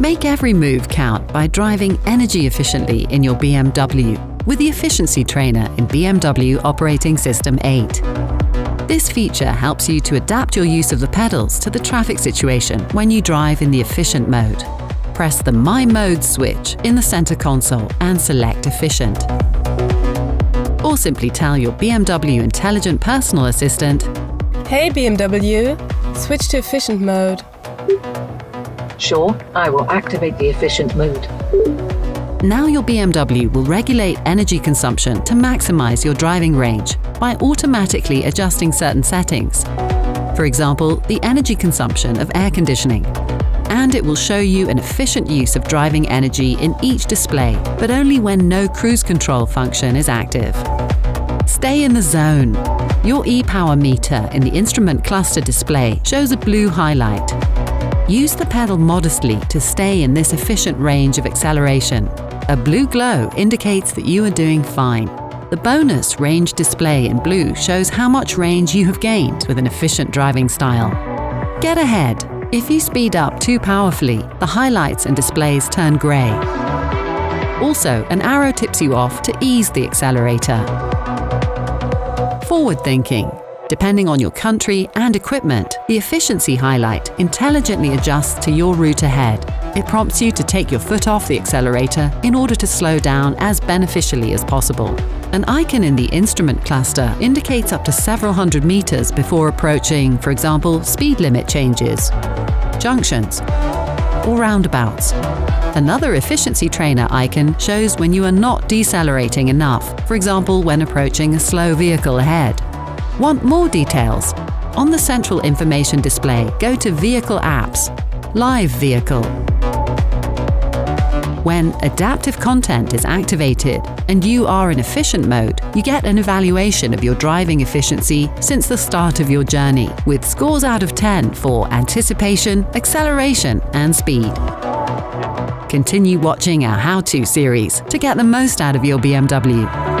Make every move count by driving energy efficiently in your BMW with the Efficiency Trainer in BMW Operating System 8. This feature helps you to adapt your use of the pedals to the traffic situation when you drive in the efficient mode. Press the My Mode switch in the center console and select Efficient. Or simply tell your BMW Intelligent Personal Assistant, "Hey BMW, switch to efficient mode." Sure, I will activate the efficient mode. Now your BMW will regulate energy consumption to maximize your driving range by automatically adjusting certain settings. For example, the energy consumption of air conditioning. And it will show you an efficient use of driving energy in each display, but only when no cruise control function is active. Stay in the zone. Your e-power meter in the instrument cluster display shows a blue highlight. Use the pedal modestly to stay in this efficient range of acceleration. A blue glow indicates that you are doing fine. The bonus range display in blue shows how much range you have gained with an efficient driving style. Get ahead. If you speed up too powerfully, the highlights and displays turn grey. Also, an arrow tips you off to ease the accelerator. Forward thinking. Depending on your country and equipment, the efficiency highlight intelligently adjusts to your route ahead. It prompts you to take your foot off the accelerator in order to slow down as beneficially as possible. An icon in the instrument cluster indicates up to several hundred meters before approaching, for example, speed limit changes, junctions, or roundabouts. Another efficiency trainer icon shows when you are not decelerating enough, for example, when approaching a slow vehicle ahead. Want more details? On the central information display, go to Vehicle Apps, Live Vehicle. When adaptive content is activated and you are in efficient mode, you get an evaluation of your driving efficiency since the start of your journey, with scores out of 10 for anticipation, acceleration, and speed. Continue watching our how-to series to get the most out of your BMW.